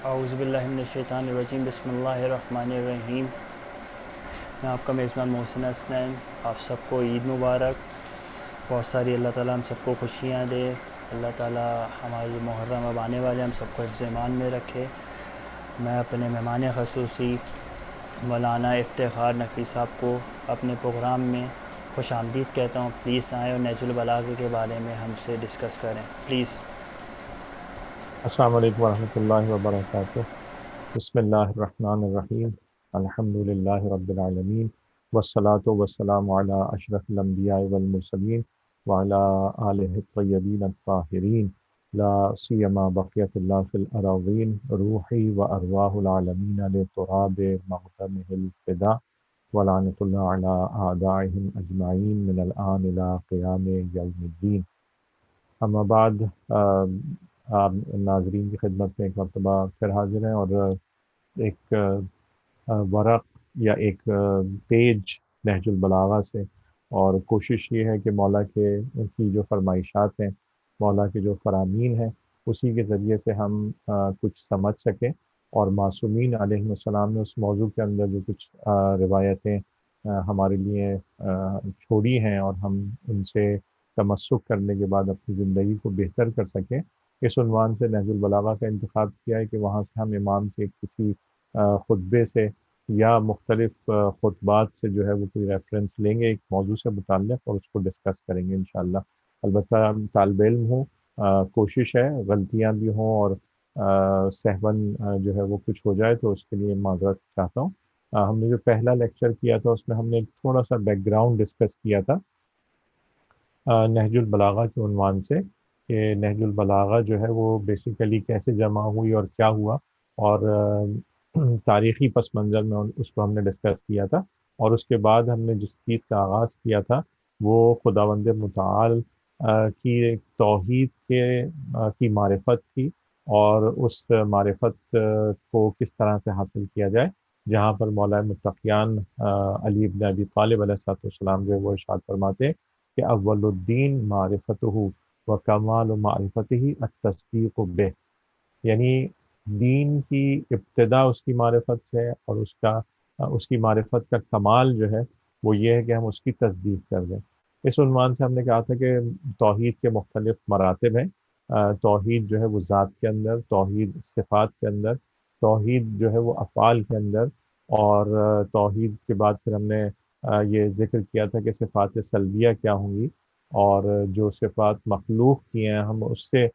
اعوذ باللہ من الشیطان الرجیم، بسم اللہ الرحمن الرحیم۔ میں آپ کا میزبان محسن حسنین۔ آپ سب کو عید مبارک۔ بہت ساری اللہ تعالیٰ ہم سب کو خوشیاں دے۔ اللہ تعالیٰ ہماری محرم اب آنے والے ہم سب کو حفظ ایمان میں رکھے۔ میں اپنے مہمان خصوصی مولانا افتخار نقوی صاحب کو اپنے پروگرام میں خوش آمدید کہتا ہوں۔ پلیز آئیں اور نہج البلاغہ کے بارے میں ہم سے ڈسکس کریں پلیز۔ السلام علیکم ورحمۃ اللہ وبرکاتہ۔ بسم اللہ الرحمن الرحیم۔ الحمد للہ رب العالمین، والصلاة والسلام علی اشرف الانبیاء والمرسلین وعلی آلہ الطیبین الطاہرین، لا سیما بقیت اللہ فی الاراضین، روحی و ارواح العالمین لتراب مقدمہ الفدا، ولعنۃ اللہ علی اعدائہم اجمعین من الآن الی قیام یوم الدین۔ اما بعد، آپ ناظرین کی خدمت میں ایک مرتبہ پھر حاضر ہیں، اور ایک ورق یا ایک پیج نہج البلاغہ سے، اور کوشش یہ ہے کہ مولا کی جو فرمائشات ہیں، مولا کے جو فرامین ہیں، اسی کے ذریعے سے ہم کچھ سمجھ سکیں، اور معصومین علیہ السلام نے اس موضوع کے اندر جو کچھ روایتیں ہمارے لیے چھوڑی ہیں، اور ہم ان سے تمسک کرنے کے بعد اپنی زندگی کو بہتر کر سکیں، اس عنوان سے نہج البلاغہ کا انتخاب کیا ہے کہ وہاں سے ہم امام کے کسی خطبے سے یا مختلف خطبات سے جو ہے وہ کوئی ریفرنس لیں گے ایک موضوع سے متعلق، اور اس کو ڈسکس کریں گے انشاءاللہ۔ البتہ طالب علم ہوں، کوشش ہے غلطیاں بھی ہوں، اور سہون جو ہے وہ کچھ ہو جائے تو اس کے لیے معذرت چاہتا ہوں۔ ہم نے جو پہلا لیکچر کیا تھا اس میں ہم نے تھوڑا سا بیک گراؤنڈ ڈسکس کیا تھا نہج البلاغہ کے عنوان سے، کہ نہج البلاغہ جو ہے وہ بیسیکلی کیسے جمع ہوئی اور کیا ہوا، اور تاریخی پس منظر میں اس کو ہم نے ڈسکس کیا تھا۔ اور اس کے بعد ہم نے جس چیز کا آغاز کیا تھا وہ خداوند متعال کی ایک توحید کی معرفت تھی، اور اس معرفت کو کس طرح سے حاصل کیا جائے، جہاں پر مولا متقیان علی بن ابی طالب علیہ السلام جو ہے وہ ارشاد فرماتے ہیں کہ اول الدین معرفتہ و کمال معرفتہ التصدیق بہ، یعنی دین کی ابتدا اس کی معرفت سے، اور اس کی معرفت کا کمال جو ہے وہ یہ ہے کہ ہم اس کی تصدیق کر دیں۔ اس عنوان سے ہم نے کہا تھا کہ توحید کے مختلف مراتب ہیں۔ توحید جو ہے وہ ذات کے اندر، توحید صفات کے اندر، توحید جو ہے وہ افعال کے اندر، اور توحید کے بعد پھر ہم نے یہ ذکر کیا تھا کہ صفات سلبیہ کیا ہوں گی، اور جو صفات مخلوق کی ہیں ہم اس سے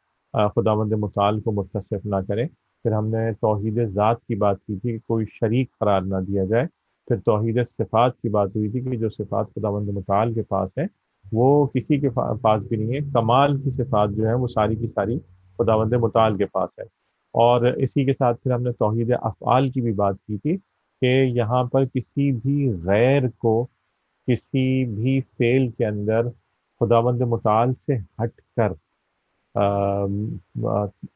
خداوند متعال کو متصف نہ کریں۔ پھر ہم نے توحید ذات کی بات کی تھی کہ کوئی شریک قرار نہ دیا جائے۔ پھر توحید صفات کی بات ہوئی تھی کہ جو صفات خداوند متعال کے پاس ہیں وہ کسی کے پاس بھی نہیں ہے، کمال کی صفات جو ہیں وہ ساری کی ساری خداوند متعال کے پاس ہے۔ اور اسی کے ساتھ پھر ہم نے توحید افعال کی بھی بات کی تھی کہ یہاں پر کسی بھی غیر کو کسی بھی فعل کے اندر خداوند متعال سے ہٹ کر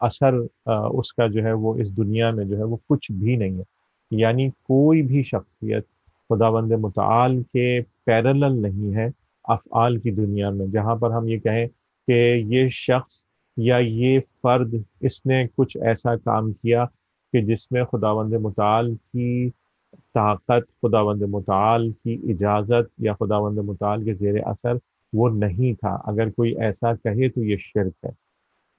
اثر اس کا جو ہے وہ اس دنیا میں جو ہے وہ کچھ بھی نہیں ہے، یعنی کوئی بھی شخصیت خداوند متعال کے پیرلل نہیں ہے افعال کی دنیا میں، جہاں پر ہم یہ کہیں کہ یہ شخص یا یہ فرد اس نے کچھ ایسا کام کیا کہ جس میں خداوند متعال کی طاقت، خداوند متعال کی اجازت یا خداوند متعال کے زیر اثر وہ نہیں تھا، اگر کوئی ایسا کہے تو یہ شرک ہے۔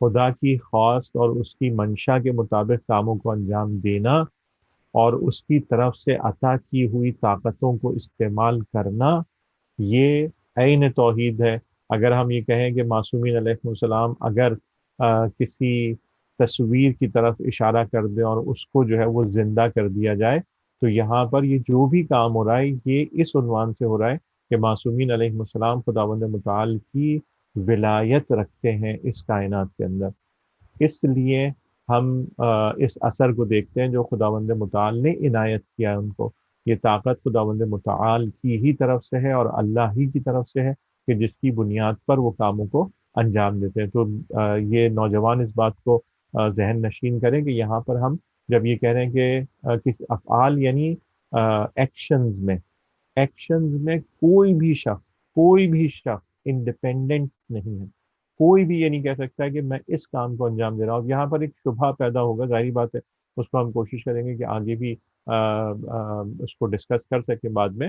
خدا کی خواست اور اس کی منشا کے مطابق کاموں کو انجام دینا، اور اس کی طرف سے عطا کی ہوئی طاقتوں کو استعمال کرنا، یہ عین توحید ہے۔ اگر ہم یہ کہیں کہ معصومین علیہ السلام اگر کسی تصویر کی طرف اشارہ کر دیں اور اس کو جو ہے وہ زندہ کر دیا جائے، تو یہاں پر یہ جو بھی کام ہو رہا ہے یہ اس عنوان سے ہو رہا ہے کہ معصومین علیہ السلام خداوند متعال کی ولایت رکھتے ہیں اس کائنات کے اندر، اس لیے ہم اس اثر کو دیکھتے ہیں جو خداوند متعال نے عنایت کیا ہے ان کو۔ یہ طاقت خداوند متعال کی ہی طرف سے ہے اور اللہ ہی کی طرف سے ہے کہ جس کی بنیاد پر وہ کاموں کو انجام دیتے ہیں۔ تو یہ نوجوان اس بات کو ذہن نشین کریں کہ یہاں پر ہم جب یہ کہہ رہے ہیں کہ کس افعال یعنی ایکشنز میں کوئی بھی شخص انڈیپینڈنٹ نہیں ہے، کوئی بھی یہ نہیں کہہ سکتا ہے کہ میں اس کام کو انجام دے رہا ہوں۔ یہاں پر ایک شبہ پیدا ہوگا، ظاہری بات ہے اس کو ہم کوشش کریں گے کہ آگے بھی اس کو ڈسکس کر سکیں بعد میں،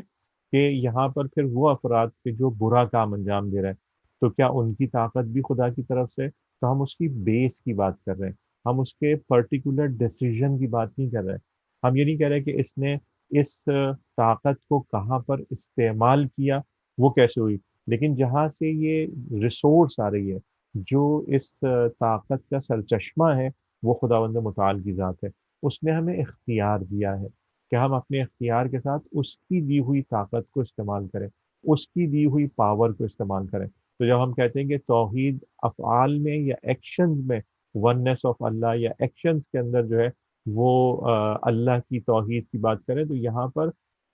کہ یہاں پر پھر وہ افراد کے جو برا کام انجام دے رہے ہیں، تو کیا ان کی طاقت بھی خدا کی طرف سے؟ تو ہم اس کی بیس کی بات کر رہے ہیں، ہم اس کے پرٹیکولر ڈیسیجن کی بات نہیں کر رہے، ہم یہ نہیں کہہ رہے کہ اس نے اس طاقت کو کہاں پر استعمال کیا، وہ کیسے ہوئی، لیکن جہاں سے یہ ریسورس آ رہی ہے، جو اس طاقت کا سرچشمہ ہے، وہ خداوند متعال کی ذات ہے، اس نے ہمیں اختیار دیا ہے کہ ہم اپنے اختیار کے ساتھ اس کی دی ہوئی طاقت کو استعمال کریں، اس کی دی ہوئی پاور کو استعمال کریں۔ تو جب ہم کہتے ہیں کہ توحید افعال میں یا ایکشنز میں وننس آف اللہ، یا ایکشنز کے اندر جو ہے وہ اللہ کی توحید کی بات کریں، تو یہاں پر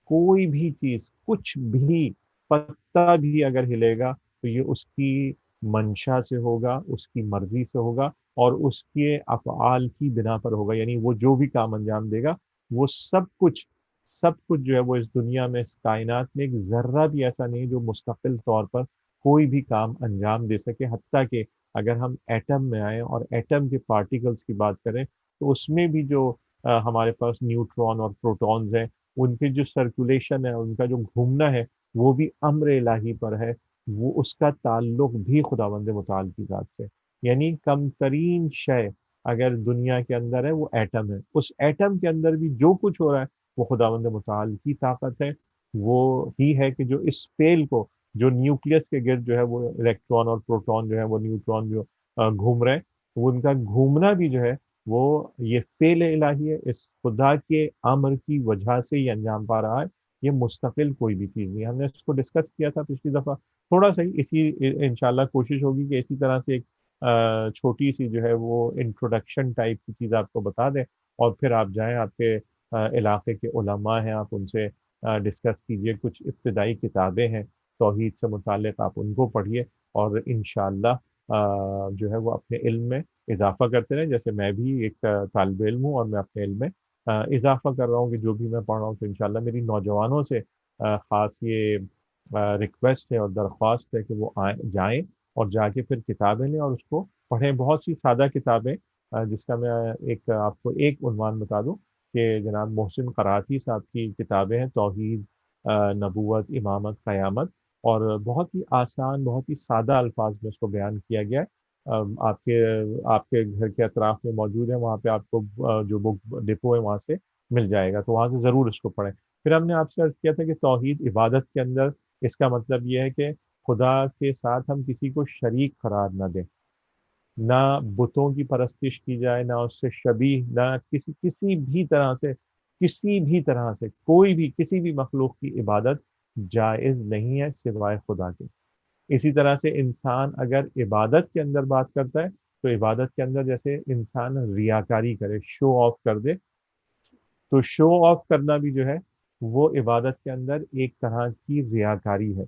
کوئی بھی چیز، کچھ بھی پتا بھی اگر ہلے گا تو یہ اس کی منشا سے ہوگا، اس کی مرضی سے ہوگا، اور اس کے افعال کی بنا پر ہوگا، یعنی وہ جو بھی کام انجام دے گا، وہ سب کچھ جو ہے وہ اس دنیا میں، اس کائنات میں ایک ذرہ بھی ایسا نہیں جو مستقل طور پر کوئی بھی کام انجام دے سکے، حتیٰ کہ اگر ہم ایٹم میں آئیں اور ایٹم کے پارٹیکلز کی بات کریں، تو اس میں بھی جو ہمارے پاس نیوٹرون اور پروٹونز ہیں، ان کی جو سرکولیشن ہے، ان کا جو گھومنا ہے، وہ بھی امر الہی پر ہے، وہ اس کا تعلق بھی خداوند متعال کی ذات سے، یعنی کم ترین شے اگر دنیا کے اندر ہے وہ ایٹم ہے، اس ایٹم کے اندر بھی جو کچھ ہو رہا ہے وہ خداوند متعال کی طاقت ہے، وہ ہی ہے کہ جو اس فعل کو، جو نیوکلیس کے گرد جو ہے وہ الیکٹران اور پروٹون جو ہے وہ نیوٹران جو گھوم رہے ہیں، وہ ان کا گھومنا بھی جو ہے وہ یہ فعل الہی ہے، اس خدا کے امر کی وجہ سے یہ انجام پا رہا ہے، یہ مستقل کوئی بھی چیز نہیں ہے۔ ہم نے اس کو ڈسکس کیا تھا پچھلی دفعہ تھوڑا سا ہی، اسی انشاءاللہ کوشش ہوگی کہ اسی طرح سے ایک چھوٹی سی جو ہے وہ انٹروڈکشن ٹائپ کی چیز آپ کو بتا دیں، اور پھر آپ جائیں، آپ کے علاقے کے علماء ہیں، آپ ان سے ڈسکس کیجئے، کچھ ابتدائی کتابیں ہیں توحید سے متعلق، آپ ان کو پڑھیے، اور انشاءاللہ جو ہے وہ اپنے علم میں اضافہ کرتے رہیں، جیسے میں بھی ایک طالب علم ہوں، اور میں اپنے علم میں اضافہ کر رہا ہوں کہ جو بھی میں پڑھ رہا ہوں، تو انشاءاللہ میری نوجوانوں سے خاص یہ ریکویسٹ ہے اور درخواست ہے کہ وہ جائیں اور جا کے پھر کتابیں لیں اور اس کو پڑھیں، بہت سی سادہ کتابیں، جس کا میں ایک آپ کو ایک عنوان بتا دوں کہ جناب محسن قرافی صاحب کی کتابیں ہیں، توحید، نبوت، امامت، قیامت، اور بہت ہی آسان، بہت ہی سادہ الفاظ میں اس کو بیان کیا گیا ہے۔ آپ کے گھر کے اطراف میں موجود ہے، وہاں پہ آپ کو جو بک ڈپو ہے وہاں سے مل جائے گا، تو وہاں سے ضرور اس کو پڑھیں۔ پھر ہم نے آپ سے عرض کیا تھا کہ توحید عبادت کے اندر اس کا مطلب یہ ہے کہ خدا کے ساتھ ہم کسی کو شریک قرار نہ دیں، نہ بتوں کی پرستش کی جائے، نہ اس سے شبیہ، نہ کسی بھی طرح سے کوئی بھی کسی بھی مخلوق کی عبادت جائز نہیں ہے سوائے خدا کے۔ اسی طرح سے انسان اگر عبادت کے اندر بات کرتا ہے، تو عبادت کے اندر جیسے انسان ریاکاری کرے، شو آف کر دے، تو شو آف کرنا بھی جو ہے وہ عبادت کے اندر ایک طرح کی ریاکاری ہے،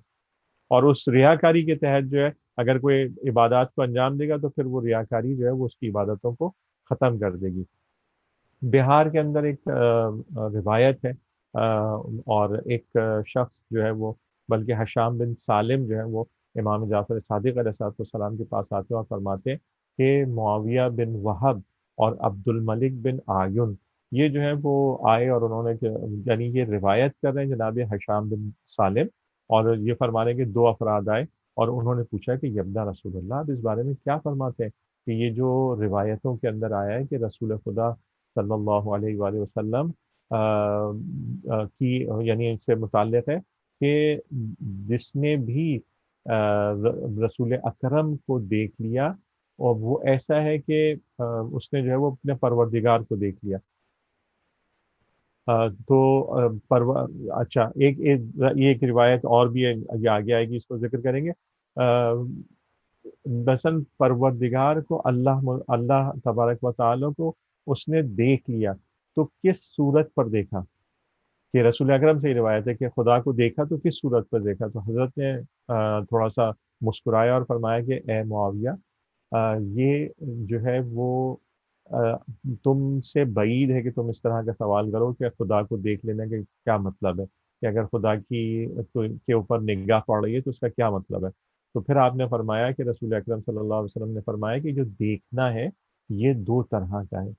اور اس ریاکاری کے تحت جو ہے اگر کوئی عبادات کو انجام دے گا، تو پھر وہ ریاکاری جو ہے وہ اس کی عبادتوں کو ختم کر دے گی۔ بہار کے اندر ایک روایت ہے، اور ایک شخص جو ہے وہ، بلکہ حشام بن سالم جو ہے وہ امام جعفر صادق علیہ السلام کے پاس آتے ہیں اور فرماتے ہیں کہ معاویہ بن وہب اور عبد الملک بن آیون یہ جو ہے وہ آئے، اور انہوں نے یعنی یہ روایت کر رہے ہیں جناب حشام بن سالم، اور یہ فرما رہے ہیں کہ دو افراد آئے اور انہوں نے پوچھا کہ یبنا رسول اللہ، آپ اس بارے میں کیا فرماتے ہیں کہ یہ جو روایتوں کے اندر آیا ہے کہ رسول خدا صلی اللہ علیہ وآلہ وسلم کی، یعنی اس سے متعلق ہے کہ جس نے بھی رسول اکرم کو دیکھ لیا، اور وہ ایسا ہے کہ اس نے جو ہے وہ اپنے پروردگار کو دیکھ لیا۔ تو اچھا، یہ ایک روایت اور بھی ہے، یہ آگے آئے گی، اس کو ذکر کریں گے۔ مثلاً پروردگار کو، اللہ تبارک و تعالیٰ کو اس نے دیکھ لیا، تو کس صورت پر دیکھا؟ کہ رسول اکرم سے یہ روایت ہے کہ خدا کو دیکھا تو کس صورت پر دیکھا؟ تو حضرت نے تھوڑا سا مسکرایا اور فرمایا کہ اے معاویہ، یہ جو ہے وہ آ، تم سے بعید ہے کہ تم اس طرح کا سوال کرو کہ خدا کو دیکھ لینے کا کیا مطلب ہے، کہ اگر خدا کی کے اوپر نگاہ پڑ رہی ہے تو اس کا کیا مطلب ہے؟ تو پھر آپ نے فرمایا کہ رسول اکرم صلی اللہ علیہ وسلم نے فرمایا کہ جو دیکھنا ہے یہ دو طرح کا ہے۔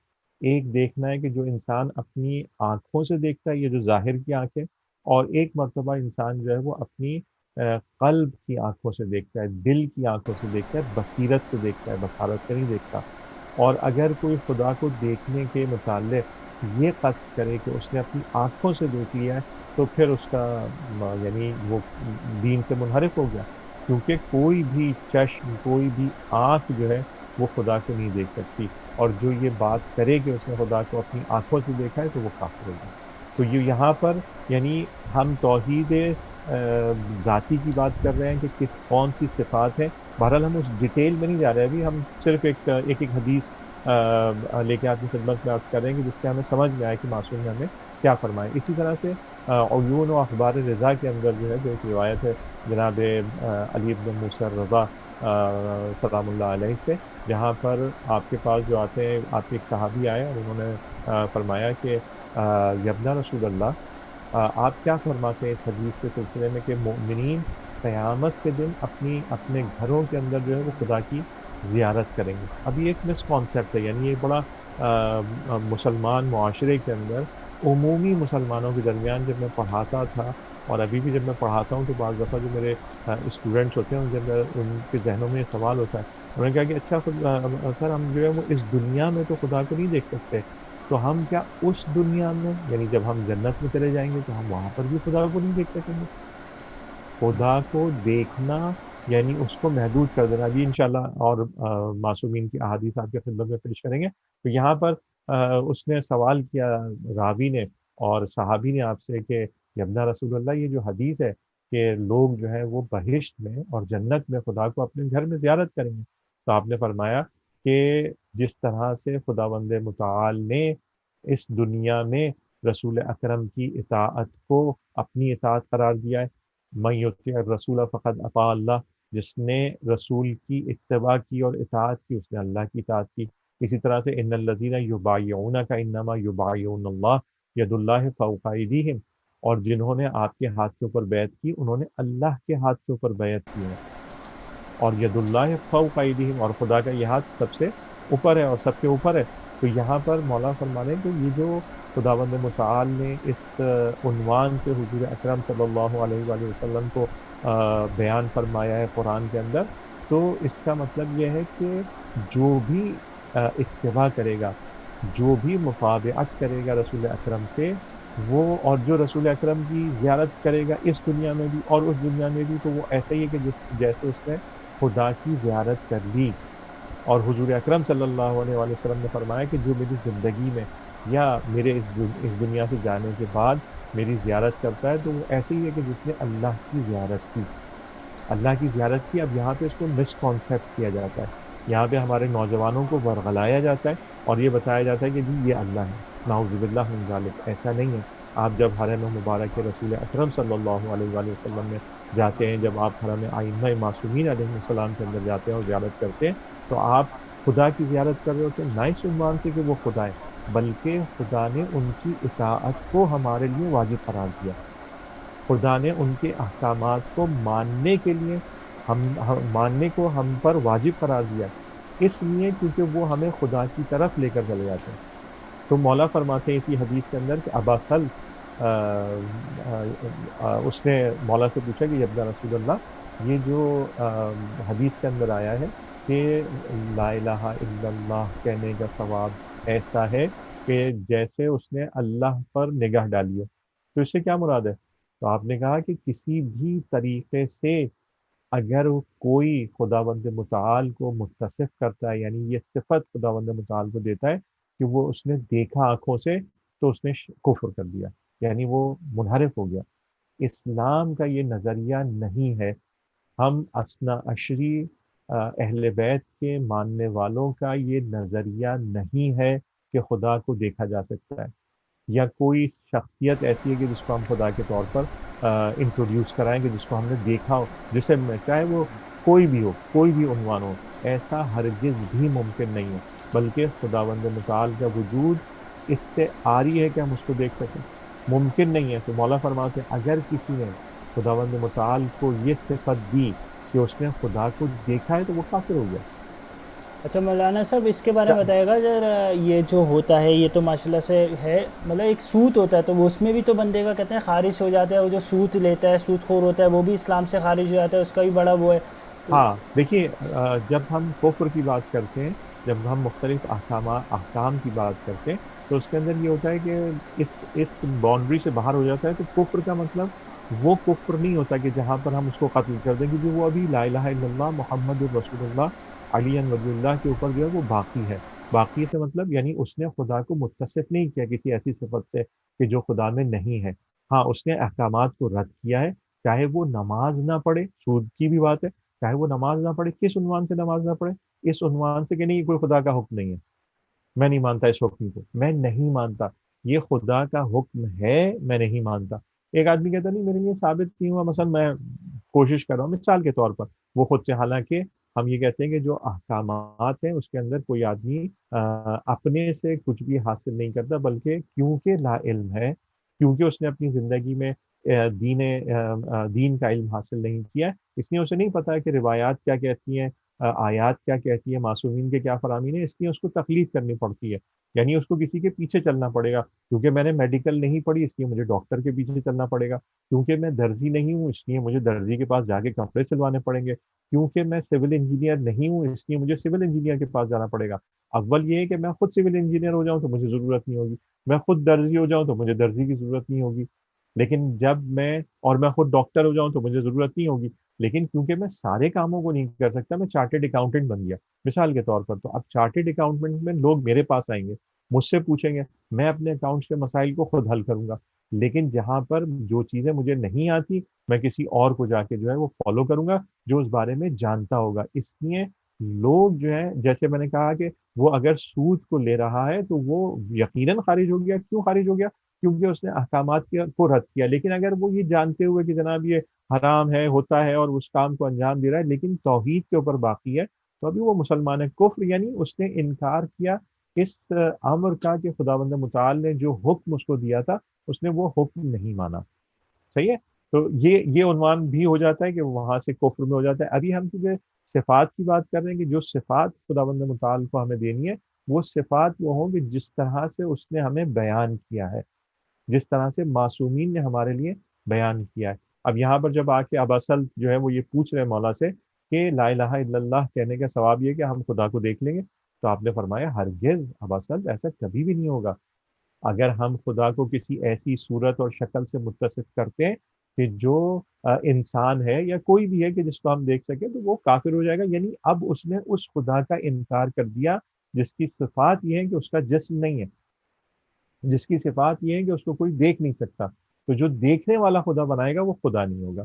ایک دیکھنا ہے کہ جو انسان اپنی آنکھوں سے دیکھتا ہے، یہ جو ظاہر کی آنکھیں، اور ایک مرتبہ انسان جو ہے وہ اپنی قلب کی آنکھوں سے دیکھتا ہے، دل کی آنکھوں سے دیکھتا ہے، بصیرت سے دیکھتا ہے، بصارت سے نہیں دیکھتا۔ اور اگر کوئی خدا کو دیکھنے کے متعلق یہ قصد کرے کہ اس نے اپنی آنکھوں سے دیکھ لیا ہے، تو پھر اس کا یعنی وہ دین سے منحرف ہو گیا، کیونکہ کوئی بھی چشم، کوئی بھی آنکھ جو ہے وہ خدا کو نہیں دیکھ سکتی، اور جو یہ بات کرے کہ اس نے خدا کو اپنی آنکھوں سے دیکھا ہے تو وہ کافر ہوگا۔ تو یہ یہاں پر یعنی ہم توحید ذاتی کی بات کر رہے ہیں کہ کون سی صفات ہیں۔ بہرحال ہم اس ڈیٹیل میں نہیں جا رہے ابھی، ہم صرف ایک حدیث لے کے آپ کی خدمت میں عرض کر رہے ہیں کہ جس سے ہمیں سمجھ میں آئے کہ معصوم نے ہمیں کیا فرمایا۔ اسی طرح سے عیون و اخبار رضا کے اندر جو ہے جو ایک روایت ہے جناب علی بن موسیٰ رضا سلام اللہ علیہ سے، جہاں پر آپ کے پاس جو آتے ہیں، آپ کے ایک صحابی آئے اور انہوں نے فرمایا کہ یبنا رسول اللہ، آپ کیا فرماتے ہیں اس حدیث کے سلسلے میں کہ مومنین قیامت کے دن اپنے گھروں کے اندر جو ہے وہ خدا کی زیارت کریں گے۔ اب یہ ایک مسکانسیپٹ ہے، یعنی یہ بڑا مسلمان معاشرے کے اندر عمومی مسلمانوں کے درمیان جب میں پڑھاتا تھا، اور ابھی بھی جب میں پڑھاتا ہوں تو بعض دفعہ جو میرے اسٹوڈنٹس ہوتے ہیں جب ان کے ذہنوں میں یہ سوال ہوتا ہے، انہوں نے کہا کہ اچھا سر ہم جو ہے وہ اس دنیا میں تو خدا کو نہیں دیکھ سکتے، تو ہم کیا اس دنیا میں، یعنی جب ہم جنت میں چلے جائیں گے تو ہم وہاں پر بھی خدا کو نہیں دیکھ سکیں گے؟ خدا کو دیکھنا یعنی اس کو محدود کر دینا۔ ابھی انشاءاللہ اور معصومین کی احادیث آپ کی خدمت میں پیش کریں گے۔ تو یہاں پر اس نے سوال کیا، راوی نے اور صحابی نے آپ سے، کہ یبنا رسول اللہ، یہ جو حدیث ہے کہ لوگ جو ہے وہ بہشت میں اور جنت میں خدا کو اپنے گھر میں زیارت کریں گے، تو آپ نے فرمایا کہ جس طرح سے خداوند متعال نے اس دنیا میں رسول اکرم کی اطاعت کو اپنی اطاعت قرار دیا ہے، من یطیع الرسول فقد اطاع اللہ، جس نے رسول کی اتباع کی اور اطاعت کی اس نے اللہ کی اطاعت کی۔ اسی طرح سے ان الذین یبایعونک انما یبایعون اللہ ید اللہ فوق ایدیہم، اور جنہوں نے آپ کے ہاتھ کے اوپر بیعت کی انہوں نے اللہ کے ہاتھ کے اوپر بیعت کی ہے، اور ید اللہ فوق ایدیہم، اور خدا کا یہ ہاتھ سب سے اوپر ہے اور سب کے اوپر ہے۔ تو یہاں پر مولا فرما رہے ہیں کہ یہ جو خداوند متعال نے اس عنوان سے حضور اکرم صلی اللہ علیہ وآلہ وسلم کو بیان فرمایا ہے قرآن کے اندر، تو اس کا مطلب یہ ہے کہ جو بھی اتباع کرے گا، جو بھی مطابعت کرے گا رسول اکرم سے، وہ اور جو رسول اکرم کی زیارت کرے گا اس دنیا میں بھی اور اس دنیا میں بھی، تو وہ ایسا ہی ہے کہ جیسے اس نے خدا کی زیارت کر لی۔ اور حضور اکرم صلی اللہ علیہ وآلہ وسلم نے فرمایا کہ جو میری زندگی میں یا میرے اس دنیا سے جانے کے بعد میری زیارت کرتا ہے تو وہ ایسے ہی ہے کہ جس نے اللہ کی زیارت کی، اللہ کی زیارت کی۔ اب یہاں پہ اس کو مسکانسیپٹ کیا جاتا ہے، یہاں پہ ہمارے نوجوانوں کو ورغلایا جاتا ہے اور یہ بتایا جاتا ہے کہ جی یہ اللہ ہے، نعوذ باللہ من ذالک، ایسا نہیں ہے۔ آپ جب حرم مبارک کے رسول اکرم صلی اللہ علیہ وآلہ وسلم میں جاتے ہیں، جب آپ حرم ائمہ معصومین علیہ السلام کے اندر جاتے ہیں اور زیارت کرتے ہیں، تو آپ خدا کی زیارت کر رہے ہوتے ہیں، نہ اس عنوان سے کہ وہ خدا ہے، بلکہ خدا نے ان کی اطاعت کو ہمارے لیے واجب قرار دیا، خدا نے ان کے احکامات کو ماننے کے لیے ماننے کو ہم پر واجب قرار دیا، اس لیے کیونکہ وہ ہمیں خدا کی طرف لے کر چلے جاتے ہیں۔ تو مولا فرماتے ہیں اسی حدیث کے اندر کہ ابا سل اس نے مولا سے پوچھا کہ ابن رسول اللہ، یہ جو حدیث کے اندر آیا ہے کہ لا الہ الا اللہ کہنے کا ثواب ایسا ہے کہ جیسے اس نے اللہ پر نگاہ ڈالی ہو، تو اس سے کیا مراد ہے؟ تو آپ نے کہا کہ کسی بھی طریقے سے اگر کوئی خداوند متعال کو متصف کرتا ہے، یعنی یہ صفت خداوند متعال کو دیتا ہے کہ وہ اس نے دیکھا آنکھوں سے، تو اس نے کفر کر دیا، یعنی وہ منحرف ہو گیا۔ اسلام کا یہ نظریہ نہیں ہے، ہم اثنا عشری اہل بیت کے ماننے والوں کا یہ نظریہ نہیں ہے کہ خدا کو دیکھا جا سکتا ہے، یا کوئی شخصیت ایسی ہے کہ جس کو ہم خدا کے طور پر انٹروڈیوس کرائیں گے، جس کو ہم نے دیکھا ہو، جسے میں چاہے وہ کوئی بھی ہو، کوئی بھی عنوان ہو، ایسا ہرگز بھی ممکن نہیں ہے، بلکہ خداوند متعال کا وجود اس سے عاری ہے کہ ہم اس کو دیکھ سکیں، ممکن نہیں ہے۔ تو مولا فرماتے ہیں اگر کسی نے خداوند متعال کو یہ صفت دی کہ اس نے خدا کو دیکھا ہے تو وہ کافر ہو گیا، اچھا مولانا صاحب اس کے بارے میں بتائے گا ذرا، یہ جو ہوتا ہے یہ تو ماشاءاللہ سے ہے، مطلب ایک سوت ہوتا ہے تو وہ اس میں بھی تو بندے کا کہتے ہیں خارج ہو جاتا ہے، وہ جو سوت لیتا ہے سوت خور ہوتا ہے وہ بھی اسلام سے خارج ہو جاتا ہے، اس کا بھی بڑا وہ ہے تو۔ ہاں دیکھیے، جب ہم کفر کی بات کرتے ہیں، جب ہم مختلف احکام کی بات کرتے ہیں، تو اس کے اندر یہ ہوتا ہے کہ اس باؤنڈری سے باہر ہو جاتا ہے، تو کفر کا مطلب وہ کفر نہیں ہوتا کہ جہاں پر ہم اس کو قتل کر دیں، کیونکہ وہ ابھی لا الہ الا اللہ محمد الرسول اللہ علی ولی اللہ کے اوپر جو ہے وہ باقی ہے۔ باقی سے مطلب یعنی اس نے خدا کو متصف نہیں کیا کسی ایسی صفت سے کہ جو خدا میں نہیں ہے۔ ہاں اس نے احکامات کو رد کیا ہے، چاہے وہ نماز نہ پڑھے، سود کی بھی بات ہے، چاہے وہ نماز نہ پڑھے، کس عنوان سے نماز نہ پڑھے؟ اس عنوان سے کہ نہیں یہ کوئی خدا کا حکم نہیں ہے، میں نہیں مانتا اس حکم کو، میں نہیں مانتا یہ خدا کا حکم ہے، میں نہیں مانتا۔ ایک آدمی کہتا نہیں میرے لیے ثابت نہیں ہوا، مثلا میں کوشش کر رہا ہوں مثال کے طور پر، وہ خود سے، حالانکہ ہم یہ کہتے ہیں کہ جو احکامات ہیں اس کے اندر کوئی آدمی اپنے سے کچھ بھی حاصل نہیں کرتا، بلکہ کیونکہ لا علم ہے، کیونکہ اس نے اپنی زندگی میں دین کا علم حاصل نہیں کیا، اس لیے اسے نہیں پتا کہ روایات کیا کہتی ہیں، آیات کیا کہتی ہے، معصومین کے کیا فرامین ہے، اس لیے اس کو تکلیف کرنی پڑتی ہے، یعنی اس کو کسی کے پیچھے چلنا پڑے گا، کیونکہ میں نے میڈیکل نہیں پڑھی اس لیے مجھے ڈاکٹر کے پیچھے چلنا پڑے گا، کیونکہ میں درزی نہیں ہوں اس لیے مجھے درزی کے پاس جا کے کپڑے سلوانے پڑیں گے، کیونکہ میں سول انجینئر نہیں ہوں اس لیے مجھے سول انجینئر کے پاس جانا پڑے گا۔ اول یہ ہے کہ میں خود سول انجینئر ہو جاؤں تو مجھے ضرورت نہیں ہوگی، میں خود درزی ہو جاؤں تو مجھے درزی کی ضرورت نہیں ہوگی، لیکن جب میں اور میں خود ڈاکٹر ہو جاؤں تو مجھے ضرورت نہیں ہوگی، لیکن کیونکہ میں سارے کاموں کو نہیں کر سکتا، میں چارٹرڈ اکاؤنٹنٹ بن گیا مثال کے طور پر، تو اب چارٹرڈ اکاؤنٹنٹ میں لوگ میرے پاس آئیں گے، مجھ سے پوچھیں گے، میں اپنے اکاؤنٹس کے مسائل کو خود حل کروں گا، لیکن جہاں پر جو چیزیں مجھے نہیں آتی میں کسی اور کو جا کے جو ہے وہ فالو کروں گا جو اس بارے میں جانتا ہوگا۔ اس لیے لوگ جو ہے جیسے میں نے کہا کہ وہ اگر سود کو لے رہا ہے تو وہ یقیناً خارج ہو گیا، کیوں خارج ہو گیا؟ کیونکہ اس نے احکامات کو رد کیا، لیکن اگر وہ یہ جانتے ہوئے کہ جناب یہ حرام ہے ہوتا ہے اور اس کام کو انجام دے رہا ہے لیکن توحید کے اوپر باقی ہے، تو ابھی وہ مسلمان ہے۔ کفر یعنی اس نے انکار کیا اس امر کا کہ خداوند متعال نے جو حکم اس کو دیا تھا اس نے وہ حکم نہیں مانا، صحیح ہے؟ تو یہ عنوان بھی ہو جاتا ہے کہ وہاں سے کفر میں ہو جاتا ہے۔ ابھی ہم کیونکہ صفات کی بات کر رہے ہیں کہ جو صفات خداوند متعال کو ہمیں دینی ہے وہ صفات وہ ہوں کہ جس طرح سے اس نے ہمیں بیان کیا ہے، جس طرح سے معصومین نے ہمارے لیے بیان کیا ہے۔ اب یہاں پر جب آ کے اب اصل جو ہے وہ یہ پوچھ رہے ہیں مولا سے کہ لا الہ الا اللہ کہنے کا ثواب یہ کہ ہم خدا کو دیکھ لیں گے، تو آپ نے فرمایا ہرگز اب اصل ایسا کبھی بھی نہیں ہوگا۔ اگر ہم خدا کو کسی ایسی صورت اور شکل سے متصف کرتے ہیں کہ جو انسان ہے یا کوئی بھی ہے کہ جس کو ہم دیکھ سکیں تو وہ کافر ہو جائے گا، یعنی اب اس نے اس خدا کا انکار کر دیا جس کی صفات یہ ہے کہ اس کا جسم نہیں ہے، جس کی صفات یہ ہے کہ اس کو کوئی دیکھ نہیں سکتا، تو جو دیکھنے والا خدا بنائے گا وہ خدا نہیں ہوگا۔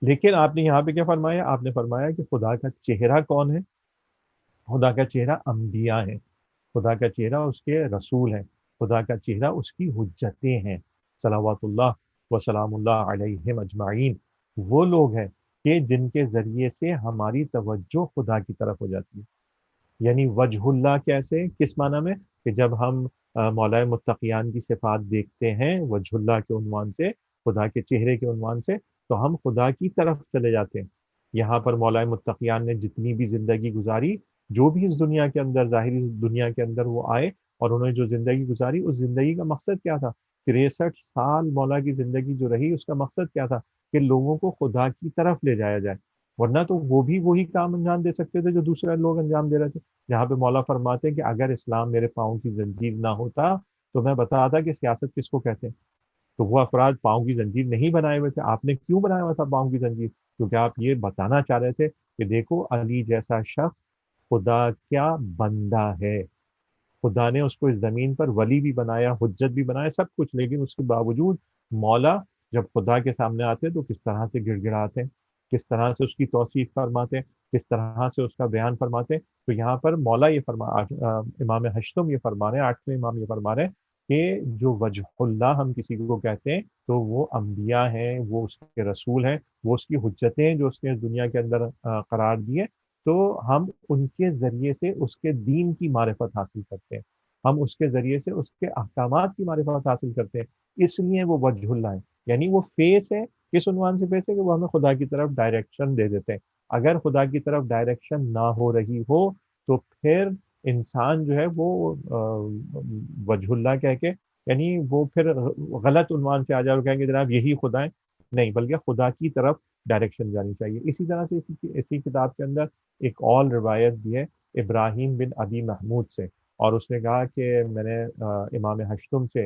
لیکن آپ نے یہاں پہ کیا فرمایا؟ آپ نے فرمایا کہ خدا کا چہرہ کون ہے؟ خدا کا چہرہ انبیاء ہے، خدا کا چہرہ اس کے رسول ہیں، خدا کا چہرہ اس کی حجتیں ہیں، صلوات اللہ وسلام اللہ علیہم اجمعین، وہ لوگ ہیں کہ جن کے ذریعے سے ہماری توجہ خدا کی طرف ہو جاتی ہے۔ یعنی وجہ اللہ کیسے، کس معنی میں؟ کہ جب ہم مولا متقیان کی صفات دیکھتے ہیں وجہ اللہ کے عنوان سے، خدا کے چہرے کے عنوان سے، تو ہم خدا کی طرف چلے جاتے ہیں۔ یہاں پر مولا متقیان نے جتنی بھی زندگی گزاری، جو بھی اس دنیا کے اندر ظاہری دنیا کے اندر وہ آئے اور انہوں نے جو زندگی گزاری، اس زندگی کا مقصد کیا تھا؟ 63 سال مولا کی زندگی جو رہی اس کا مقصد کیا تھا؟ کہ لوگوں کو خدا کی طرف لے جایا جائے، ورنہ تو وہ بھی وہی کام انجام دے سکتے تھے جو دوسرے لوگ انجام دے رہے تھے۔ جہاں پہ مولا فرماتے ہیں کہ اگر اسلام میرے پاؤں کی زنجیر نہ ہوتا تو میں بتاتا کہ سیاست کس کو کہتے ہیں، تو وہ افراد پاؤں کی زنجیر نہیں بنائے ہوئے تھے۔ آپ نے کیوں بنایا ہوا تھا پاؤں کی زنجیر؟ کیونکہ آپ یہ بتانا چاہ رہے تھے کہ دیکھو علی جیسا شخص خدا کیا بندہ ہے، خدا نے اس کو اس زمین پر ولی بھی بنایا، حجت بھی بنایا، سب کچھ، لیکن اس کے باوجود مولا جب خدا کے سامنے آتے تو کس طرح سے گڑ گڑاتے ہیں، کس طرح سے اس کی توصیف فرماتے ہیں، کس طرح سے اس کا بیان فرماتے ہیں۔ تو یہاں پر مولا یہ امام ہشتم یہ فرما رہے ہیں، 8ویں امام یہ فرما رہے ہیں کہ جو وجہ اللہ ہم کسی کو کہتے ہیں تو وہ انبیاء ہیں، وہ اس کے رسول ہیں، وہ اس کی حجتیں ہیں جو اس نے اس دنیا کے اندر قرار دی ہے، تو ہم ان کے ذریعے سے اس کے دین کی معرفت حاصل کرتے ہیں، ہم اس کے ذریعے سے اس کے احکامات کی معرفت حاصل کرتے ہیں، اس لیے وہ وجہ اللہ ہے، یعنی وہ فیس ہے۔ کس عنوان سے فیس ہے؟ کہ وہ ہمیں خدا کی طرف ڈائریکشن دے دیتے ہیں۔ اگر خدا کی طرف ڈائریکشن نہ ہو رہی ہو تو پھر انسان جو ہے وہ وجہ اللہ کہہ کے، یعنی وہ پھر غلط عنوان سے آ جائے اور کہیں گے جناب یہی خدا ہے، نہیں بلکہ خدا کی طرف ڈائریکشن جانی چاہیے۔ اسی طرح سے اسی کتاب کے اندر ایک اور روایت بھی ہے ابراہیم بن ابی محمود سے، اور اس نے کہا کہ میں نے امام ہشتم سے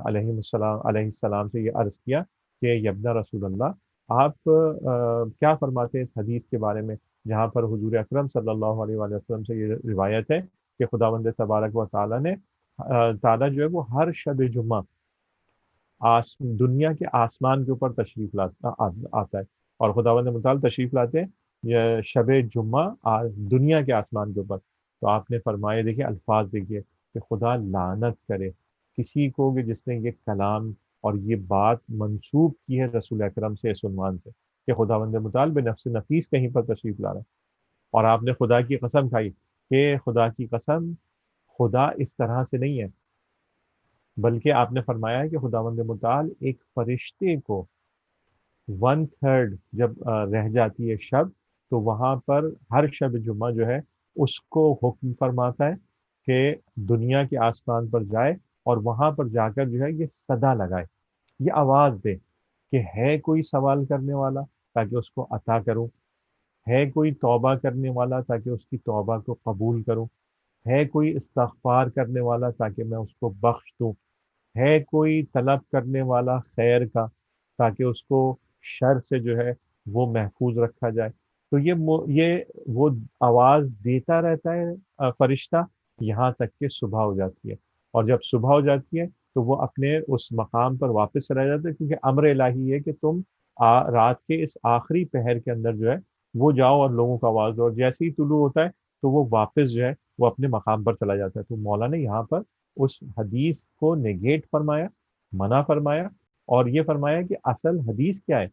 علیہ السلام سے یہ عرض کیا کہ یبنا رسول اللہ، آپ کیا فرماتے ہیں اس حدیث کے بارے میں جہاں پر حضور اکرم صلی اللہ علیہ وآلہ وسلم سے یہ روایت ہے کہ خداوند تبارک و تعالیٰ نے تعالیٰ جو ہے وہ ہر شب جمعہ دنیا کے آسمان کے اوپر تشریف آتا ہے، اور خداوند متعال تشریف لاتے ہیں یہ شب جمعہ دنیا کے آسمان کے اوپر۔ تو آپ نے فرمایا، دیکھیے الفاظ دیکھیے کہ خدا لعنت کرے کسی کو کہ جس نے یہ کلام اور یہ بات منسوب کی ہے رسول اکرم سے اس عنوان سے کہ خداوند متعال بنفس نفیس کہیں پر تشریف لا رہا ہے، اور آپ نے خدا کی قسم کھائی کہ خدا کی قسم خدا اس طرح سے نہیں ہے، بلکہ آپ نے فرمایا ہے کہ خداوند متعال ایک فرشتے کو 1/3 جب رہ جاتی ہے شب، تو وہاں پر ہر شب جمعہ جو ہے اس کو حکم فرماتا ہے کہ دنیا کے آسمان پر جائے اور وہاں پر جا کر جو ہے یہ صدا لگائے، یہ آواز دے کہ ہے کوئی سوال کرنے والا تاکہ اس کو عطا کروں، ہے کوئی توبہ کرنے والا تاکہ اس کی توبہ کو قبول کروں، ہے کوئی استغفار کرنے والا تاکہ میں اس کو بخش دوں، ہے کوئی طلب کرنے والا خیر کا تاکہ اس کو شر سے جو ہے وہ محفوظ رکھا جائے۔ تو یہ وہ آواز دیتا رہتا ہے فرشتہ یہاں تک کہ صبح ہو جاتی ہے، اور جب صبح ہو جاتی ہے تو وہ اپنے اس مقام پر واپس چلا جاتا ہے، کیونکہ امر الہی ہے کہ تم رات کے اس آخری پہر کے اندر جو ہے وہ جاؤ اور لوگوں کو آواز دو، اور جیسے ہی طلوع ہوتا ہے تو وہ واپس جو ہے وہ اپنے مقام پر چلا جاتا ہے۔ تو مولا نے یہاں پر اس حدیث کو نیگیٹ فرمایا، منع فرمایا، اور یہ فرمایا کہ اصل حدیث کیا ہے،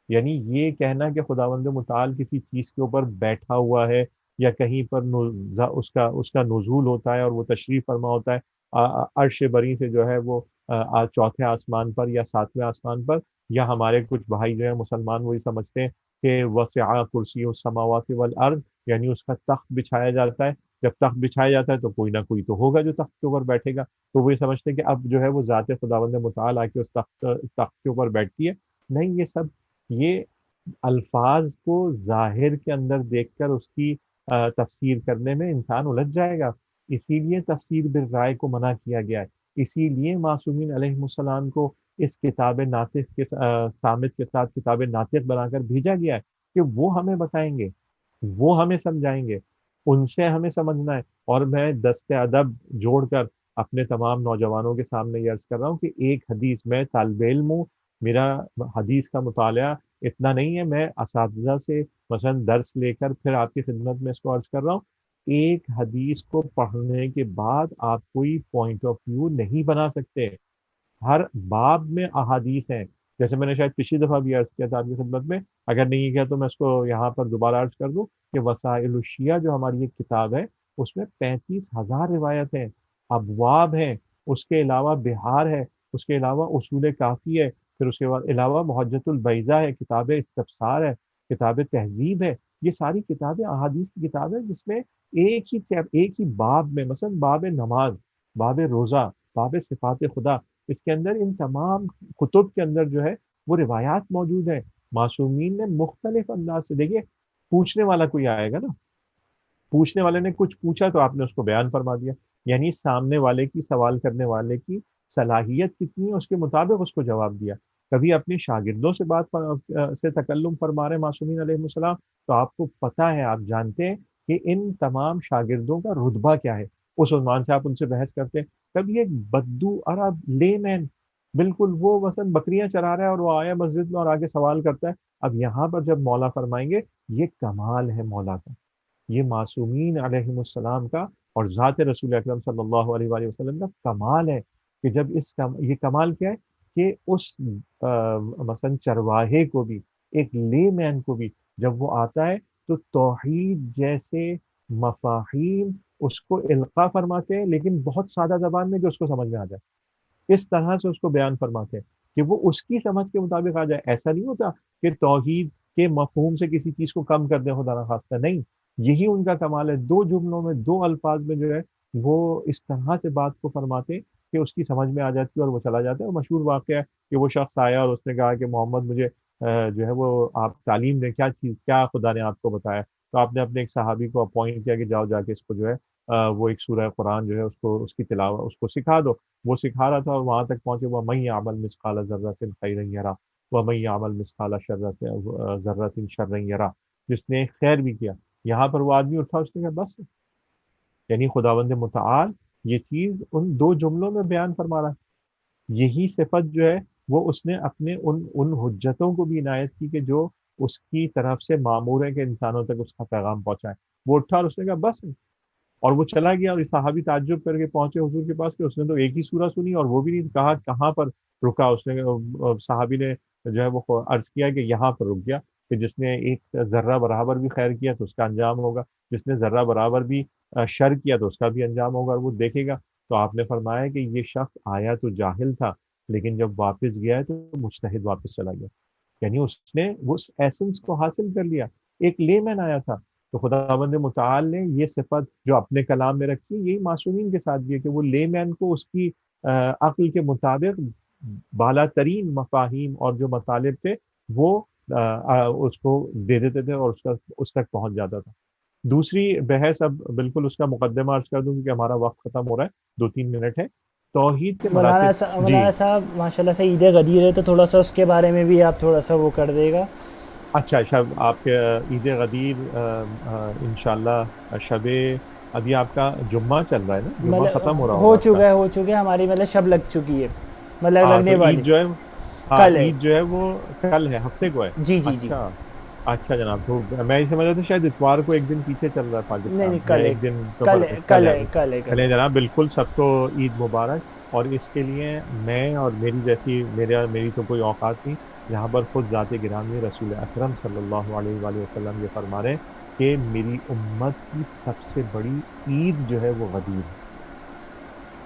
یعنی یہ کہنا کہ خداوند متعال کسی چیز کے اوپر بیٹھا ہوا ہے یا کہیں پر اس کا نزول ہوتا ہے اور وہ تشریف فرما ہوتا ہے عرش بری سے جو ہے وہ چوتھے آسمان پر یا ساتویں آسمان پر، یا ہمارے کچھ بھائی جو ہیں مسلمان وہی سمجھتے ہیں کہ وسع کرسی السماوات والارض، یعنی اس کا تخت بچھایا جاتا ہے، جب تخت بچھایا جاتا ہے تو کوئی نہ کوئی تو ہوگا جو تخت کے اوپر بیٹھے گا، تو وہ یہ سمجھتے ہیں کہ اب جو ہے وہ ذات خداوند متعال آ کے اس تخت کے اوپر بیٹھتی ہے۔ نہیں، یہ الفاظ کو ظاہر کے اندر دیکھ کر اس کی تفسیر کرنے میں انسان الجھ جائے گا، اسی لیے تفسیر بالرائے کو منع کیا گیا ہے، اسی لیے معصومین علیہ السلام کو اس کتاب ناطق کے صامت کے ساتھ کتاب ناطق بنا کر بھیجا گیا ہے کہ وہ ہمیں بتائیں گے، وہ ہمیں سمجھائیں گے، ان سے ہمیں سمجھنا ہے۔ اور میں دست ادب جوڑ کر اپنے تمام نوجوانوں کے سامنے یہ عرض کر رہا ہوں کہ ایک حدیث، میں طالب علم ہوں، میرا حدیث کا مطالعہ اتنا نہیں ہے، میں اساتذہ سے مثلا درس لے کر پھر آپ کی خدمت میں اس کو عرض کر رہا ہوں، ایک حدیث کو پڑھنے کے بعد آپ کوئی پوائنٹ آف ویو نہیں بنا سکتے، ہر باب میں احادیث ہیں، جیسے میں نے شاید پچھلی دفعہ بھی عرض کیا تھا آپ کی خدمت میں، اگر نہیں کیا تو میں اس کو یہاں پر دوبارہ عرض کر دوں کہ وسائل الشیعہ جو ہماری ایک کتاب ہے اس میں 35,000 روایت ہیں، ابواب ہیں، اس کے علاوہ بہار ہے، اس کے علاوہ اصول کافی ہے، پھر اس کے بعد علاوہ محجت البیضہ ہے، کتاب استفسار ہے، کتاب تہذیب ہے، یہ ساری کتابیں احادیث کی کتاب ہے جس میں ایک ہی باب میں، مثلا باب نماز، باب روزہ، باب صفات خدا، اس کے اندر ان تمام کتب کے اندر جو ہے وہ روایات موجود ہیں، معصومین نے مختلف انداز سے، دیکھیے پوچھنے والا کوئی آئے گا نا، پوچھنے والے نے کچھ پوچھا تو آپ نے اس کو بیان فرما دیا، یعنی سامنے والے کی، سوال کرنے والے کی صلاحیت کتنی ہے اس کے مطابق اس کو جواب دیا۔ کبھی اپنے شاگردوں سے سے تکلم فرما رہے معصومین علیہ السلام، تو آپ کو پتہ ہے، آپ جانتے ہیں کہ ان تمام شاگردوں کا رتبہ کیا ہے، اس عنوان سے آپ ان سے بحث کرتے ہیں۔ کبھی ایک بدو عرب لے مین، بالکل وہ مثلا بکریاں چرا رہا ہے اور وہ آیا مسجد میں اور آگے سوال کرتا ہے، اب یہاں پر جب مولا فرمائیں گے یہ کمال ہے مولا کا، یہ معصومین علیہم السلام کا اور ذات رسول اکرم صلی اللہ علیہ وآلہ وسلم کا کمال ہے کہ جب یہ کمال کیا ہے کہ اس مثلا چرواہے کو بھی، ایک لے مین کو بھی جب وہ آتا ہے تو توحید جیسے مفاہیم اس کو القاء فرماتے ہیں، لیکن بہت سادہ زبان میں جو اس کو سمجھ میں آ جائے، اس طرح سے اس کو بیان فرماتے ہیں کہ وہ اس کی سمجھ کے مطابق آ جائے۔ ایسا نہیں ہوتا کہ توحید کے مفہوم سے کسی چیز کو کم کر دیں خدا نخواستہ، نہیں، یہی ان کا کمال ہے، دو جملوں میں، دو الفاظ میں جو ہے وہ اس طرح سے بات کو فرماتے ہیں کہ اس کی سمجھ میں آ جاتی ہے اور وہ چلا جاتا ہے۔ اور مشہور واقعہ ہے کہ وہ شخص آیا اور اس نے کہا کہ محمد مجھے جو ہے وہ آپ تعلیم دیں، کیا چیز، کیا خدا نے آپ کو بتایا؟ تو آپ نے اپنے ایک صحابی کو اپوائنٹ کیا کہ جاؤ جا کے اس کو جو ہے وہ ایک سورہ قرآن جو ہے اس کو، اس کی تلاوت اس کو سکھا دو۔ وہ سکھا رہا تھا اور وہاں تک پہنچے، وَمَن يَعْمَلْ مِثْقَالَ ذَرَّةٍ خَيْرًا يَرَهُ وَمَن يَعْمَلْ مِثْقَالَ ذَرَّةٍ شَرًّا يَرَهُ، جس نے خیر بھی کیا۔ یہاں پر وہ آدمی اٹھا، اس نے کہا بس، یعنی خداوند متعال یہ چیز ان دو جملوں میں بیان فرما رہا ہے۔ یہی صفت جو ہے وہ اس نے اپنے ان حجتوں کو بھی عنایت کی کہ جو اس کی طرف سے مامور ہے کہ انسانوں تک اس کا پیغام پہنچائے۔ وہ اٹھا اور اس نے کہا بس، اور وہ چلا گیا۔ اور یہ صحابی تعجب کر کے پہنچے حضور کے پاس کہ اس نے تو ایک ہی سورہ سنی اور وہ بھی نہیں کہا کہاں پر رکا۔ اس نے صحابی نے جو ہے وہ عرض کیا کہ یہاں پر رک گیا، کہ جس نے ایک ذرہ برابر بھی خیر کیا تو اس کا انجام ہوگا، جس نے ذرہ برابر بھی شر کیا تو اس کا بھی انجام ہوگا، اور وہ دیکھے گا۔ تو آپ نے فرمایا کہ یہ شخص آیا تو جاہل تھا، لیکن جب واپس گیا ہے تو مجتہد واپس چلا گیا، یعنی اس نے اس ایسنس کو حاصل کر لیا۔ ایک لے مین آیا تھا۔ تو خداوند متعال نے یہ صفت جو اپنے کلام میں رکھی، یہی معصومین کے ساتھ بھی ہے کہ وہ لے مین کو اس کی عقل کے مطابق بالا ترین مفاہیم اور جو مطالب تھے وہ اس کو دے دیتے تھے اور اس تک پہنچ جاتا تھا۔ دوسری بحث اب بالکل اس کا مقدمہ عرض کر دوں کیونکہ ہمارا وقت ختم ہو رہا ہے، 2-3 منٹ ہے۔ توحید کے مراتب۔ جی، مولانا صاحب ماشاء اللہ سے عید غدیر ہے، تو تھوڑا سا اس کے بارے میں بھی آپ تھوڑا سا وہ کر دے گا۔ اچھا شب آپ کے عید غدیر انشاءاللہ شب، ابھی آپ کا جمعہ چل رہا ہے نا، جمعہ ختم ہو رہا مطلب ہوگا آپ کا۔ ہو چکے ہماری مطلب شب لگ چکی ہے، مطلب ہاں تو لگنے والی عید جو ہے، ہاں کل ہے۔ عید جو ہے وہ کل ہے، ہفتے کو ہے۔ جی جی جی، اچھا، اچھا جناب، تو میں یہ سمجھ رہا تھا شاید اتوار کو ایک دن پیچھے چل رہا ہے نہیں پاکستان نہیں، یا کل ہے، ایک دن تو کل فرق ہے، ہے، کل کل ہے ہے، ابھی۔ کل ہے، کل ہے۔ چلیں جناب، بالکل سب کو عید مبارک۔ اور اس کے لیے میں اور میری جیسی میری تو کوئی اوقات نہیں، یہاں پر خود ذات گرامی رسول اکرم صلی اللہ علیہ وآلہ وسلم یہ فرما رہے ہیں کہ میری امت کی سب سے بڑی عید جو ہے وہ غدیر ہے۔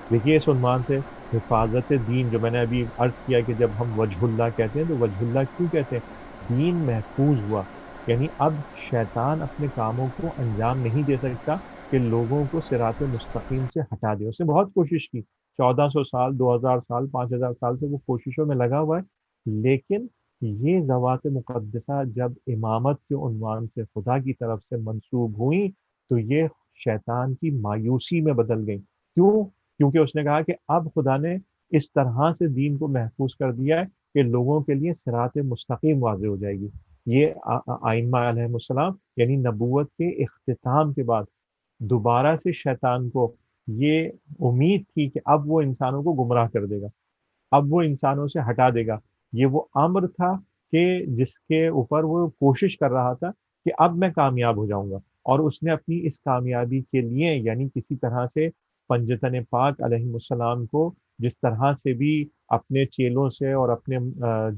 دیکھیے اس عنوان سے حفاظت دین، جو میں نے ابھی عرض کیا کہ جب ہم وجہ اللہ کہتے ہیں تو وجہ اللہ کیوں کہتے ہیں؟ دین محفوظ ہوا، یعنی اب شیطان اپنے کاموں کو انجام نہیں دے سکتا کہ لوگوں کو صراط مستقیم سے ہٹا دے۔ اس نے بہت کوشش کی، 1400 سال، 2000 سال، 5000 سال سے وہ کوششوں میں لگا ہوا ہے، لیکن یہ ذوات مقدسہ جب امامت کے عنوان سے خدا کی طرف سے منسوب ہوئیں تو یہ شیطان کی مایوسی میں بدل گئیں۔ کیوں؟ کیونکہ اس نے کہا کہ اب خدا نے اس طرح سے دین کو محفوظ کر دیا ہے کہ لوگوں کے لیے صراط مستقیم واضح ہو جائے گی۔ یہ آئمہ علیہ السلام، یعنی نبوت کے اختتام کے بعد دوبارہ سے شیطان کو یہ امید تھی کہ اب وہ انسانوں کو گمراہ کر دے گا، اب وہ انسانوں سے ہٹا دے گا۔ یہ وہ امر تھا کہ جس کے اوپر وہ کوشش کر رہا تھا کہ اب میں کامیاب ہو جاؤں گا، اور اس نے اپنی اس کامیابی کے لیے یعنی کسی طرح سے پنجتن پاک علیہ السلام کو جس طرح سے بھی اپنے چیلوں سے اور اپنے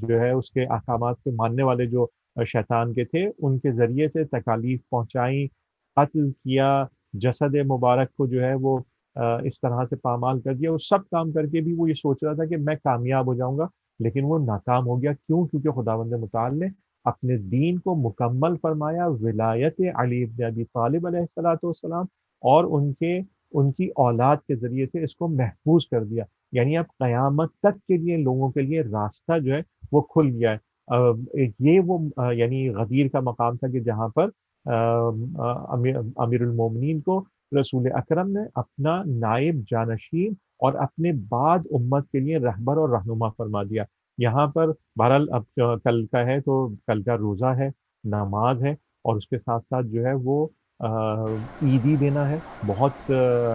جو ہے اس کے احکامات کے ماننے والے جو شیطان کے تھے ان کے ذریعے سے تکالیف پہنچائیں، قتل کیا، جسد مبارک کو جو ہے وہ اس طرح سے پامال کر دیا۔ وہ سب کام کر کے بھی وہ یہ سوچ رہا تھا کہ میں کامیاب ہو جاؤں گا، لیکن وہ ناکام ہو گیا۔ کیوں؟ کیونکہ خداوند متعال نے اپنے دین کو مکمل فرمایا، ولایت علی بن ابی طالب علیہ السلام اور ان کی اولاد کے ذریعے سے اس کو محفوظ کر دیا۔ یعنی اب قیامت تک کے لیے لوگوں کے لیے راستہ جو ہے وہ کھل گیا ہے۔ یہ وہ یعنی غدیر کا مقام تھا کہ جہاں پر امیر المومنین کو رسول اکرم نے اپنا نائب جانشین اور اپنے بعد امت کے لیے رہبر اور رہنما فرما دیا۔ یہاں پر بہرحال اب کل کا ہے تو کل کا روزہ ہے، نماز ہے، اور اس کے ساتھ ساتھ جو ہے وہ عیدی دینا ہے، بہت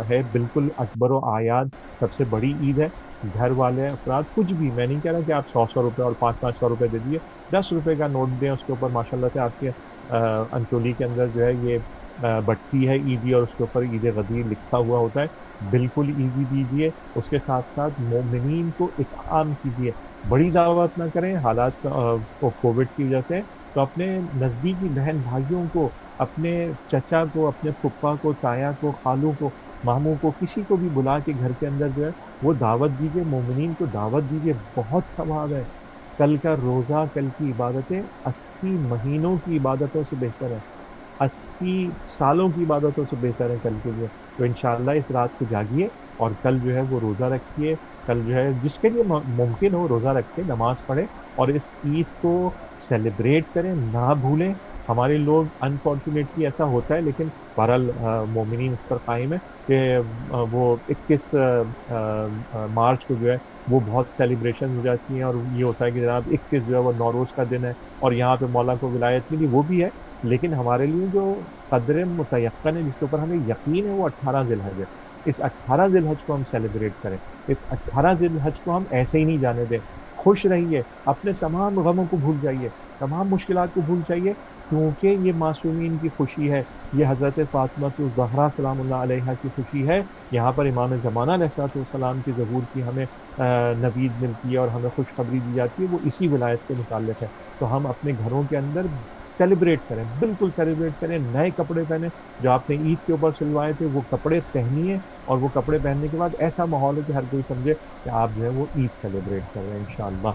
ہے، بالکل اکبر و اعیاد سب سے بڑی عید ہے۔ گھر والے افراد کچھ بھی، میں نہیں کہہ رہا کہ آپ 100 100 روپے اور 500 500 روپے دے دیجیے، 10 روپے کا نوٹ دیں، اس کے اوپر ماشاء اللہ سے آپ کے انچولی کے اندر جو ہے یہ بٹی ہے عیدی اور اس کے اوپر عید غدیر لکھا ہوا ہوتا ہے، بالکل عیدی دیجیے۔ اس کے ساتھ ساتھ مومنین کو اطعام کیجیے، بڑی دعوت نہ کریں حالات کووڈ کی وجہ سے، تو اپنے نزدیکی بہن بھائیوں کو، اپنے چچا کو، اپنے پھپھا کو، تایا کو، خالو کو، ماموں کو، کسی کو بھی بلا کے گھر کے اندر جو ہے وہ دعوت دیجیے، مومنین کو دعوت دیجیے، بہت ثواب ہے۔ کل کا روزہ، کل کی عبادتیں 80 مہینوں کی عبادتوں سے بہتر ہے، 80 کی سالوں کی عبادتوں سے بہتر ہے کل کے لیے. تو انشاءاللہ اس رات کو جاگیے اور کل جو ہے وہ روزہ رکھیے. کل جو ہے جس کے لیے ممکن ہو روزہ رکھے، نماز پڑھے اور اس عید کو سیلیبریٹ کریں، نہ بھولیں. ہمارے لوگ انفارچونیٹلی ایسا ہوتا ہے، لیکن بہرحال مومنین اس پر قائم ہے کہ وہ 21 مارچ کو جو ہے وہ بہت سیلیبریشن ہو جاتی ہیں، اور یہ ہوتا ہے کہ جناب 21 جو ہے وہ نوروز کا دن ہے اور یہاں پہ مولا کو ولایت ملی، وہ بھی ہے. لیکن ہمارے لیے جو قدر متیقن ہے، جس کے اوپر ہمیں یقین ہے، وہ 18 ذی الحج ہے. اس 18 ذی الحج کو ہم سیلیبریٹ کریں. اس 18 ذی الحج کو ہم ایسے ہی نہیں جانے دیں. خوش رہیے، اپنے تمام غموں کو بھول جائیے، تمام مشکلات کو بھول جائیے، کیونکہ یہ معصومین کی خوشی ہے. یہ حضرت فاطمہ الزہرا سلام اللہ علیہا کی خوشی ہے. یہاں پر امام زمانہ علیہ السلام کی ظہور کی ہمیں نوید ملتی ہے اور ہمیں خوشخبری دی جاتی ہے، وہ اسی ولایت سے متعلق ہے. تو ہم اپنے گھروں کے اندر سیلیبریٹ کریں، بالکل سیلیبریٹ کریں. نئے کپڑے پہنیں، جو آپ نے عید کے اوپر سلوائے تھے وہ کپڑے پہنیے، اور وہ کپڑے پہننے کے بعد ایسا ماحول ہے کہ ہر کوئی سمجھے کہ آپ جو ہے وہ عید سیلیبریٹ کر رہے ہیں انشاءاللہ.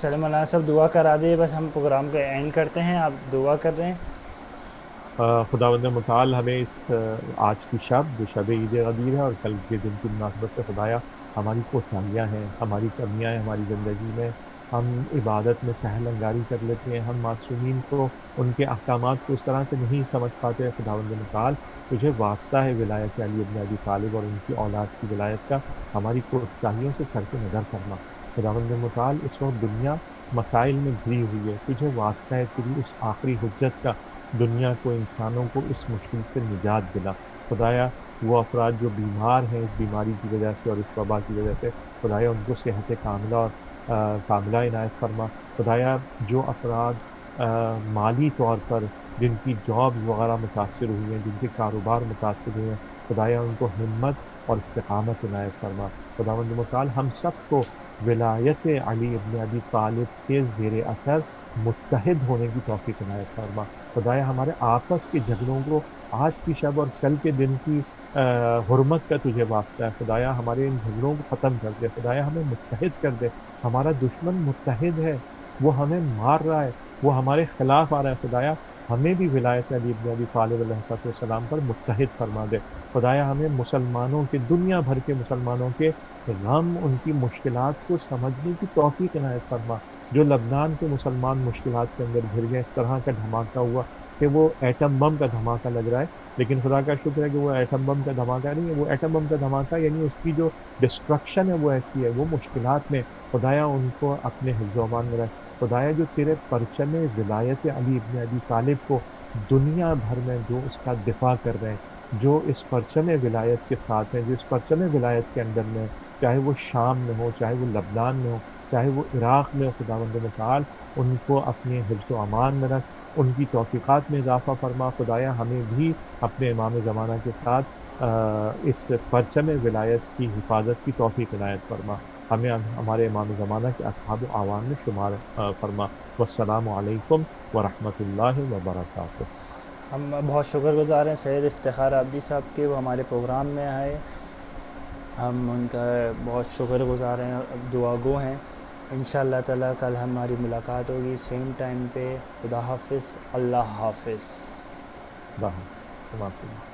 چلے مولانا صاحب دعا کرا دیے، بس ہم پروگرام کو اینڈ کرتے ہیں، آپ دعا کر رہے ہیں. خداوند متعال ہمیں اس آج کی شب جو شب عید غدیر ہے اور کل کے دن کی مناسبت سے خدایا ہماری کوتاہیاں ہیں، ہماری کمیاں ہیں ہماری زندگی میں. ہم عبادت میں سہل انگاری کر لیتے ہیں، ہم معصومین کو ان کے احکامات کو اس طرح سے نہیں سمجھ پاتے. خداوند متعال تجھے واسطہ ہے ولایت علی ابن ابی طالب اور ان کی اولاد کی ولایت کا، ہماری کوتاہیوں سے صرف نظر فرما. خداوند متعال اس وقت دنیا مسائل میں گھری ہوئی ہے، تجھے واسطہ ہے تیری اس آخری حجت کا، دنیا کو، انسانوں کو اس مشکل سے نجات دلا. خدایا وہ افراد جو بیمار ہیں اس بیماری کی وجہ سے اور اس وبا کی وجہ سے، خدایا ان کو صحت کاملہ اور کاملہ عنایت فرما. خدایا جو افراد مالی طور پر جن کی جابز وغیرہ متاثر ہوئی ہیں، جن کے کاروبار متاثر ہوئے ہیں، خدایا ان کو ہمت اور استقامت عنایت فرما. خداوند متعال ہم سب کو ولایت علی ابن ابی طالب کے زیر اثر متحد ہونے کی توفیق عنایت فرما. خدایا ہمارے آپس کے جھگڑوں کو آج کی شب اور کل کے دن کی حرمت کا تجھے واسطہ ہے، خدایا ہمارے ان جھگڑوں کو ختم کر دے. خدایا ہمیں متحد کر دے. ہمارا دشمن متحد ہے، وہ ہمیں مار رہا ہے، وہ ہمارے خلاف آ رہا ہے. خدایا ہمیں بھی ولایت علی ابن ابی طالب علیہ السلام پر متحد فرما دے. خدایا ہمیں مسلمانوں کے، دنیا بھر کے مسلمانوں کے غم، ان کی مشکلات کو سمجھنے کی توفیق عنایت فرما. جو لبنان کے مسلمان مشکلات کے اندر گھر گئے، اس طرح کا دھماکہ ہوا کہ وہ ایٹم بم کا دھماکہ لگ رہا ہے، لیکن خدا کا شکر ہے کہ وہ ایٹم بم کا دھماکہ نہیں ہے. وہ ایٹم بم کا دھماکہ یعنی اس کی جو ڈسٹرکشن ہے وہ ایسی ہے، وہ مشکلات میں. خدایا ان کو اپنے حفظ و امان میں رکھ. خدایا جو تیرے پرچم ولایت علی ابن ابی طالب کو دنیا بھر میں جو اس کا دفاع کر رہے ہیں، جو اس پرچم ولایت کے ساتھ ہیں، جو اس پرچم ولایت کے اندر میں، چاہے وہ شام میں ہو، چاہے وہ لبنان میں ہو، چاہے وہ عراق میں ہو، خداوند متعال ان کو اپنے حفظ و امان میں رکھ، ان کی توفیقات میں اضافہ فرما. خدایا ہمیں بھی اپنے امام زمانہ کے ساتھ اس پرچم ولایت کی حفاظت کی توفیق عنایت فرما. ہمیں ہمارے امام زمانہ کے اصحاب و اعوان میں شمار فرما. والسلام علیکم ورحمۃ اللہ وبرکاتہ. ہم بہت شکر گزار ہیں سید افتخار عابدی صاحب کے، وہ ہمارے پروگرام میں آئے، ہم ان کا بہت شکر گزار ہیں، دعا گو ہیں. انشاءاللہ تعالیٰ کل ہماری ملاقات ہوگی سیم ٹائم پہ. خدا حافظ، اللہ حافظ. اللہ حافظ.